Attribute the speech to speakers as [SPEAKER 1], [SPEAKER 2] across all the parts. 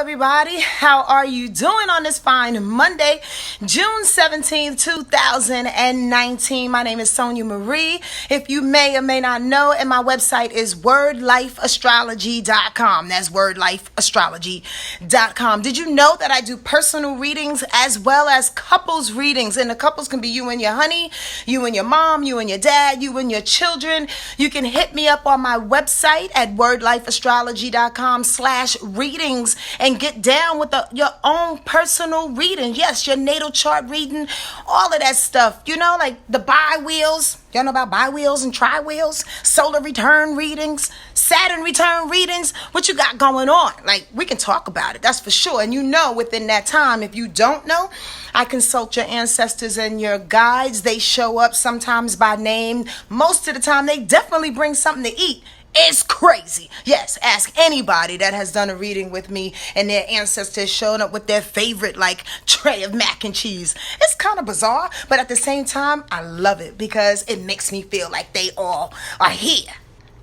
[SPEAKER 1] everybody. How are you doing on this fine Monday, June 17th, 2019? My name is Sonja Marie. If you may or may not know, and my website is wordlifeastrology.com. That's wordlifeastrology.com. Did you know that I do personal readings as well as couples readings? And the couples can be you and your honey, you and your mom, you and your dad, you and your children. You can hit me up on my website at wordlifeastrology.com/readings and get down with your own personal reading. Yes, your natal chart reading, all of that stuff. You know, like the bi-wheels. Y'all know about bi-wheels and tri-wheels? Solar return readings, Saturn return readings. What you got going on? Like, we can talk about it, that's for sure. And you know, within that time, if you don't know, I consult your ancestors and your guides. They show up sometimes by name. Most of the time, they definitely bring something to eat. It's crazy. Yes, ask anybody that has done a reading with me and their ancestors showing up with their favorite like tray of mac and cheese. It's kind of bizarre, but at the same time, I love it because it makes me feel like they all are here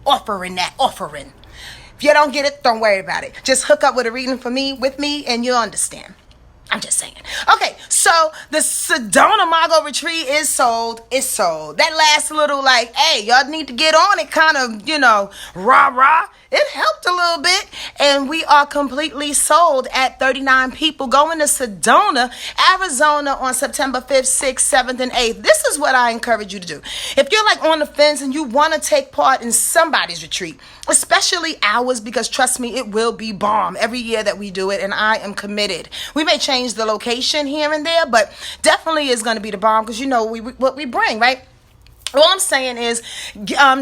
[SPEAKER 1] offering that offering. If you don't get it, don't worry about it. Just hook up with a reading with me, and you'll understand. I'm just saying. Okay, so the Sedona Mago retreat is sold. It's sold. That last little like, hey, y'all need to get on it kind of, rah-rah. It helped a little bit. And we are completely sold at 39 people going to Sedona, Arizona on September 5th, 6th, 7th, and 8th. This is what I encourage you to do. If you're like on the fence and you want to take part in somebody's retreat, especially ours, because trust me, it will be bomb every year that we do it, and I am committed. We may change the location here and there, but definitely is going to be the bomb because you know what we bring, right? All I'm saying is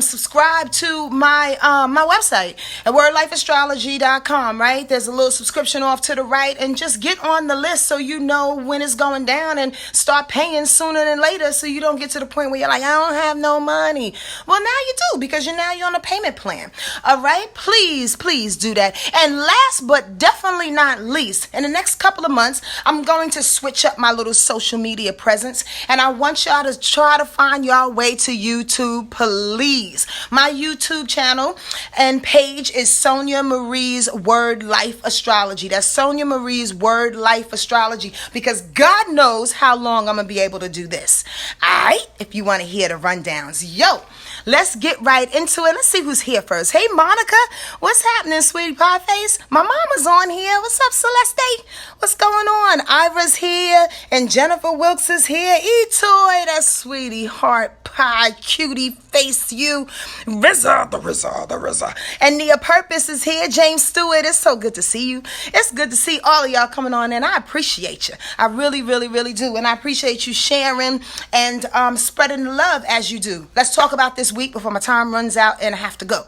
[SPEAKER 1] subscribe to my my website at wordlifeastrology.com, right? There's a little subscription off to the right, and just get on the list so you know when it's going down and start paying sooner than later so you don't get to the point where you're like, I don't have no money. Well, now you do because you're on a payment plan. All right? Please do that. And last but definitely not least, in the next couple of months, I'm going to switch up my little social media presence, and I want y'all to try to find your way to YouTube, please. My YouTube channel and page is Sonja Marie's Word Life Astrology. That's Sonja Marie's Word Life Astrology, because God knows how long I'm going to be able to do this. All right? If you want to hear the rundowns. Yo, let's get right into it. Let's see who's here first. Hey, Monica. What's happening, sweetie pie face? My mama's on here. What's up, Celeste? What's going on? Ira's here and Jennifer Wilkes is here. E-Toy, that sweetie heart pie, cutie face, you. RZA. And Nia Purpose is here. James Stewart, it's so good to see you. It's good to see all of y'all coming on, and I appreciate you. I really, really, really do. And I appreciate you sharing and spreading the love as you do. Let's talk about this week before my time runs out and I have to go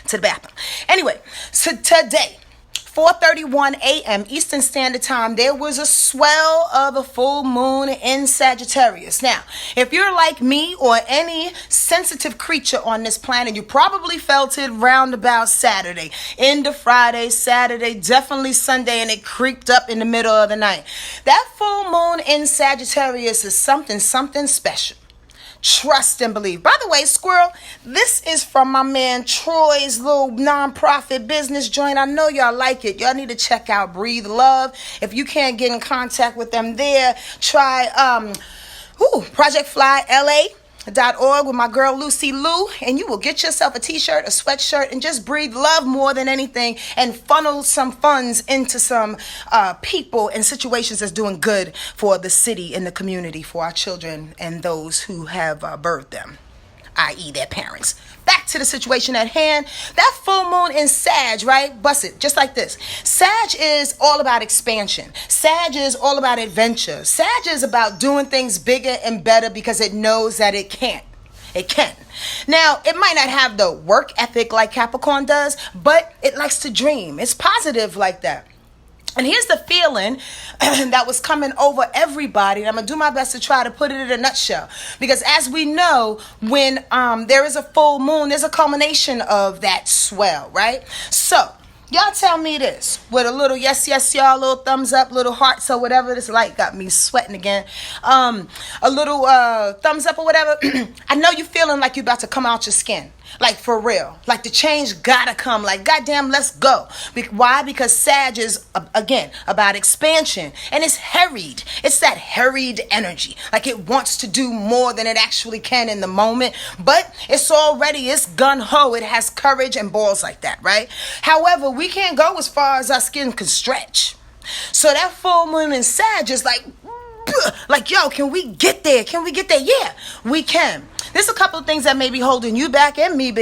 [SPEAKER 1] to the bathroom. Anyway, so today, 4:31 a.m. Eastern Standard Time, there was a swell of a full moon in Sagittarius. Now, if you're like me or any sensitive creature on this planet, you probably felt it round about Saturday, into Friday, Saturday, definitely Sunday, and it creeped up in the middle of the night. That full moon in Sagittarius is something special. Trust and believe. By the way, Squirrel, this is from my man Troy's little nonprofit business joint. I know y'all like it. Y'all need to check out Breathe Love. If you can't get in contact with them there, try projectflyla.org with my girl Lucy Lou, and you will get yourself a t-shirt, a sweatshirt, and just breathe love more than anything, and funnel some funds into some people and situations that's doing good for the city and the community, for our children and those who have birthed them, i.e. their parents. Back to the situation at hand. That full moon in Sag, right? Bust it, just like this. Sag is all about expansion. Sag is all about adventure. Sag is about doing things bigger and better because it knows that it can. It can. Now, it might not have the work ethic like Capricorn does, but it likes to dream. It's positive like that. And here's the feeling that was coming over everybody. And I'm going to do my best to try to put it in a nutshell. Because as we know, when there is a full moon, there's a culmination of that swell, right? So, y'all tell me this with a little yes, y'all, little thumbs up, little hearts or whatever. This light got me sweating again. A little thumbs up or whatever. I know you feeling like you're about to come out your skin. Like for real. Like the change gotta come. Like goddamn, let's go. Why? Because Sag is, again, about expansion. And it's harried. It's that harried energy. Like it wants to do more than it actually can in the moment. But it's gun-ho. It has courage and balls like that, right? However, we can't go as far as our skin can stretch. So that full moon in Sag is like, yo, can we get there? Can we get there? Yeah, we can. There's a couple of things that may be holding you back and me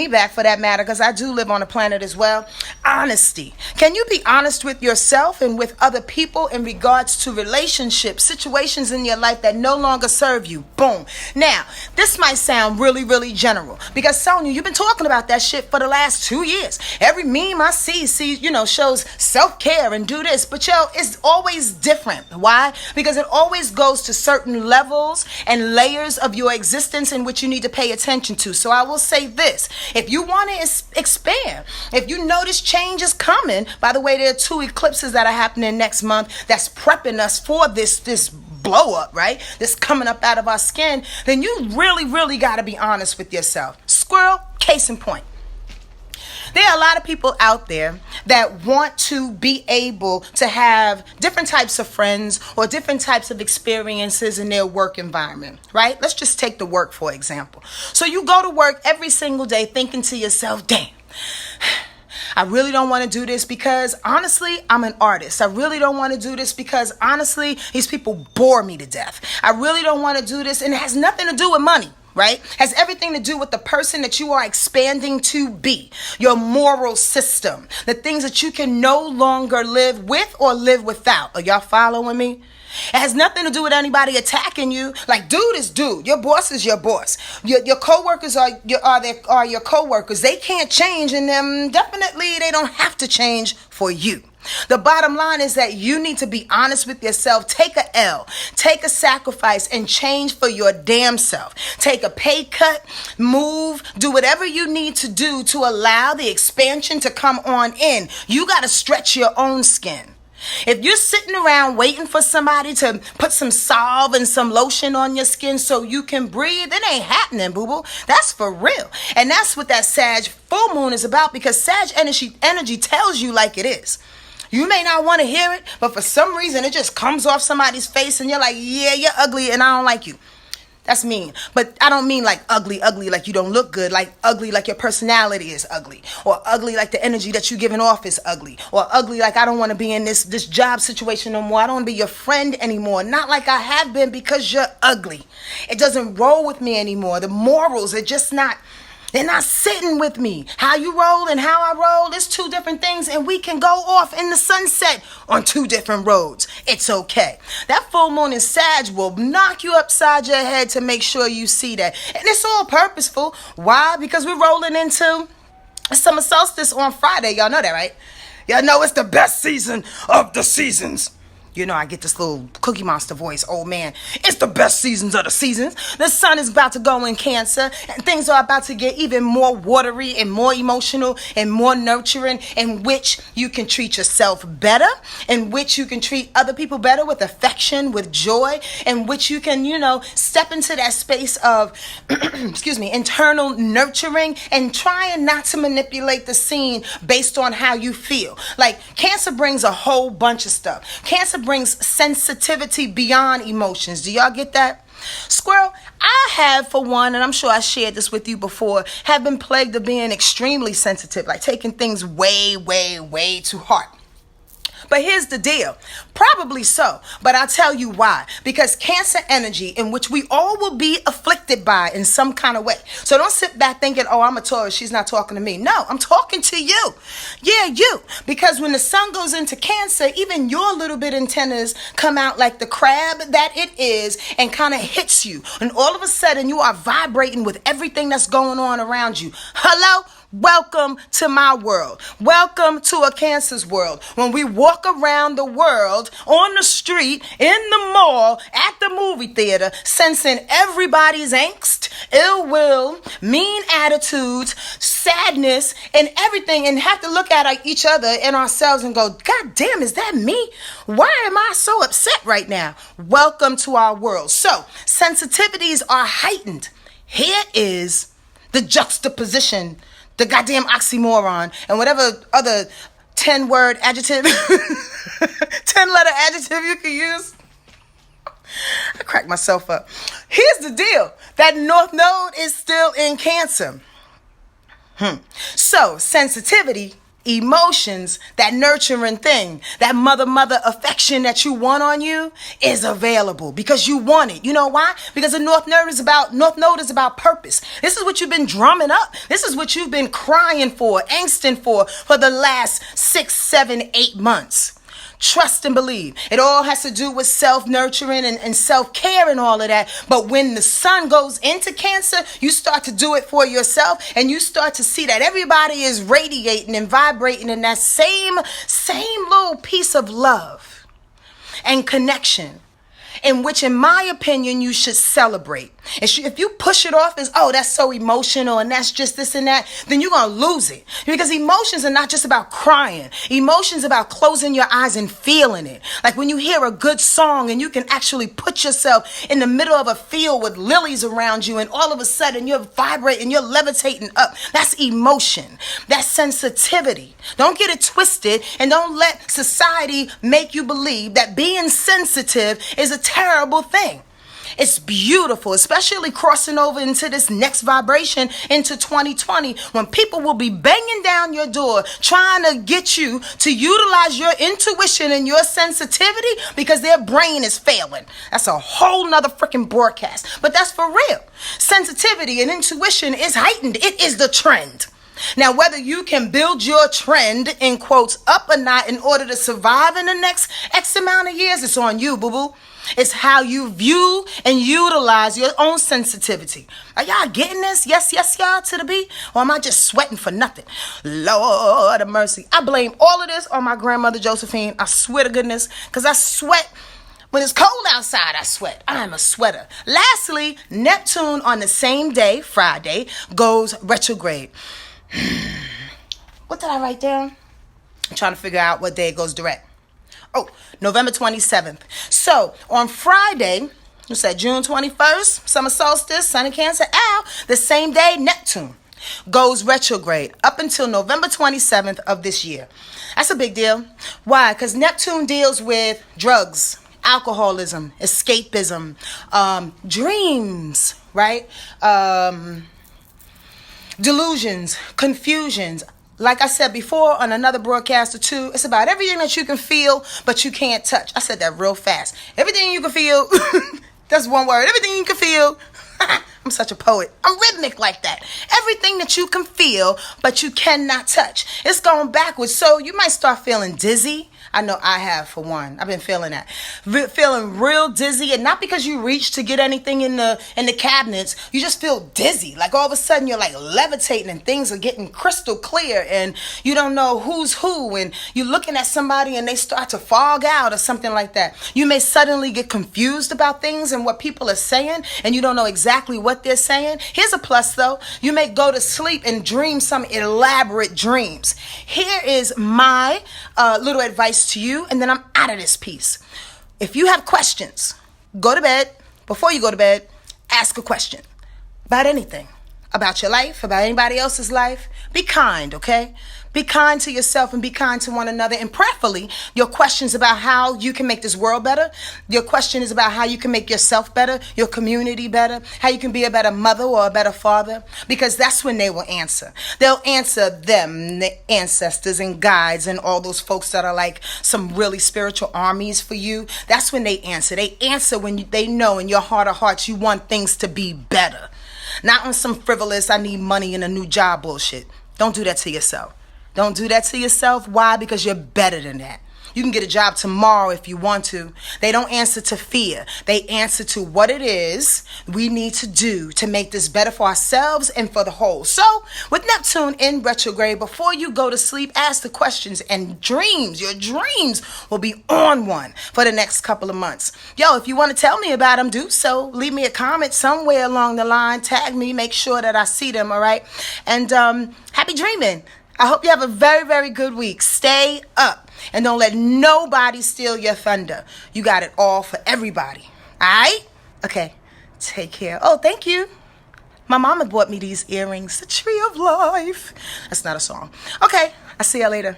[SPEAKER 1] back for that matter, because I do live on a planet as well. Honesty. Can you be honest with yourself and with other people in regards to relationships, situations in your life that no longer serve you? Boom. Now, this might sound really, really general because Sonja, you've been talking about that shit for the last 2 years. Every meme I see, shows self-care and do this. But it's always different. Why? Because it always goes to certain levels and layers of your existence in which you need to pay attention to. So I will say this: if you want to expand, if you notice change is coming, by the way, there are 2 eclipses that are happening next month that's prepping us for this blow up, right? This coming up out of our skin, then you really, really got to be honest with yourself. Squirrel, case in point. There are a lot of people out there that want to be able to have different types of friends or different types of experiences in their work environment, right? Let's just take the work, for example. So you go to work every single day thinking to yourself, damn, I really don't want to do this because honestly, I'm an artist. I really don't want to do this because honestly, these people bore me to death. I really don't want to do this, and it has nothing to do with money. Right? Has everything to do with the person that you are expanding to be, your moral system, the things that you can no longer live with or live without. Are y'all following me? It has nothing to do with anybody attacking you. Like, dude is dude. Your boss is your boss. Your coworkers are your coworkers. They can't change, and them definitely they don't have to change for you. The bottom line is that you need to be honest with yourself. Take a L, take a sacrifice, and change for your damn self. Take a pay cut, move, do whatever you need to do to allow the expansion to come on in. You got to stretch your own skin. If you're sitting around waiting for somebody to put some salve and some lotion on your skin so you can breathe, it ain't happening, boo-boo. That's for real. And that's what that Sag full moon is about, because Sag energy tells you like it is. You may not want to hear it, but for some reason it just comes off somebody's face and you're like, yeah, you're ugly and I don't like you. That's mean. But I don't mean like ugly like you don't look good, like ugly like your personality is ugly, or ugly like the energy that you're giving off is ugly, or ugly like I don't want to be in this job situation no more. I don't want to be your friend anymore. Not like I have been, because you're ugly. It doesn't roll with me anymore. The morals are just not, they're not sitting with me. How you roll and how I roll is 2 different things, and we can go off in the sunset on 2 different roads. It's okay. That full moon in Sag will knock you upside your head to make sure you see that. And it's all purposeful. Why? Because we're rolling into summer solstice on Friday. Y'all know that, right? Y'all know it's the best season of the seasons. You know, I get this little Cookie Monster voice. Oh, man, it's the best seasons of the seasons. The sun is about to go in Cancer, and things are about to get even more watery and more emotional and more nurturing, in which you can treat yourself better, in which you can treat other people better with affection, with joy, in which you can, step into that space of, internal nurturing and trying not to manipulate the scene based on how you feel. Like, Cancer brings a whole bunch of stuff. Cancer brings sensitivity beyond emotions. Do y'all get that? Squirrel, I have, for one, and I'm sure I shared this with you before, have been plagued of being extremely sensitive, like taking things way, way, way too hard. But here's the deal. Probably so. But I'll tell you why. Because Cancer energy, in which we all will be afflicted by in some kind of way. So don't sit back thinking, oh, I'm a Taurus, she's not talking to me. No, I'm talking to you. Yeah, you. Because when the sun goes into Cancer, even your little bit antennas come out like the crab that it is and kind of hits you. And all of a sudden you are vibrating with everything that's going on around you. Hello? Welcome to my world. Welcome to a Cancer's world. When we walk around the world, on the street, in the mall, at the movie theater, sensing everybody's angst, ill will, mean attitudes, sadness, and everything, and have to look at each other and ourselves and go, God damn, is that me? Why am I so upset right now? Welcome to our world. So, sensitivities are heightened. Here is the juxtaposition, the goddamn oxymoron, and whatever other 10-word adjective, 10-letter adjective you can use. I crack myself up. Here's the deal. That North Node is still in Cancer. So, sensitivity, emotions, that nurturing thing, that mother affection that you want on you is available because you want it. You know why? Because the North Node is about purpose. This is what you've been drumming up. This is what you've been crying for, angsting for the last 6, 7, 8 months. Trust and believe. It all has to do with self-nurturing and self-care and all of that. But when the sun goes into Cancer, you start to do it for yourself, and you start to see that everybody is radiating and vibrating in that same little piece of love and connection, in which, in my opinion, you should celebrate. If you push it off as, oh, that's so emotional and that's just this and that, then you're going to lose it. Because emotions are not just about crying. Emotions are about closing your eyes and feeling it. Like when you hear a good song and you can actually put yourself in the middle of a field with lilies around you, and all of a sudden you're vibrating, you're levitating up. That's emotion. That's sensitivity. Don't get it twisted, and don't let society make you believe that being sensitive is a terrible thing. It's beautiful, especially crossing over into this next vibration into 2020, when people will be banging down your door trying to get you to utilize your intuition and your sensitivity because their brain is failing. That's a whole nother freaking broadcast, but that's for real. Sensitivity and intuition is heightened. It is the trend. Now, whether you can build your trend, in quotes, up or not in order to survive in the next X amount of years, it's on you, boo-boo. It's how you view and utilize your own sensitivity. Are y'all getting this? Yes, y'all, to the beat? Or am I just sweating for nothing? Lord of mercy. I blame all of this on my grandmother, Josephine. I swear to goodness, because I sweat. When it's cold outside, I sweat. I'm a sweater. Lastly, Neptune on the same day, Friday, goes retrograde. What did I write down? I'm trying to figure out what day it goes direct. Oh, November 27th. So on Friday, you said June 21st, summer solstice, sun in Cancer, the same day, Neptune goes retrograde up until November 27th of this year. That's a big deal. Why? Because Neptune deals with drugs, alcoholism, escapism, dreams, right? Delusions, confusions. Like I said before on another broadcast or two, it's about everything that you can feel, but you can't touch. I said that real fast. Everything you can feel, that's one word. Everything you can feel. I'm such a poet. I'm rhythmic like that. Everything that you can feel, but you cannot touch. It's going backwards. So you might start feeling dizzy. I know I have, for one. I've been feeling that. Feeling real dizzy, and not because you reach to get anything in the cabinets. You just feel dizzy. Like all of a sudden you're like levitating and things are getting crystal clear and you don't know who's who, and you're looking at somebody and they start to fog out or something like that. You may suddenly get confused about things and what people are saying, and you don't know exactly what they're saying. Here's a plus though. You may go to sleep and dream some elaborate dreams. Here is my little advice to you, and then I'm out of this piece. If you have questions, go to bed. Before you go to bed, ask a question about anything, about your life, about anybody else's life. Be kind, okay? Be kind to yourself and be kind to one another. And prayerfully, your questions about how you can make this world better. Your question is about how you can make yourself better, your community better, how you can be a better mother or a better father, because that's when they will answer. They'll answer them, the ancestors and guides and all those folks that are like some really spiritual armies for you. That's when they answer. They answer when they know in your heart of hearts you want things to be better. Not on some frivolous, I need money and a new job bullshit. Don't do that to yourself. Don't do that to yourself. Why? Because you're better than that. You can get a job tomorrow if you want to. They don't answer to fear. They answer to what it is we need to do to make this better for ourselves and for the whole. So, with Neptune in retrograde, before you go to sleep, ask the questions, and your dreams will be on one for the next couple of months. Yo, if you want to tell me about them, do so. Leave me a comment somewhere along the line. Tag me. Make sure that I see them, all right? And happy dreaming. I hope you have a very, very good week. Stay up and don't let nobody steal your thunder. You got it all for everybody. All right? Okay. Take care. Oh, thank you. My mama bought me these earrings. The tree of life. That's not a song. Okay, I'll see y'all later.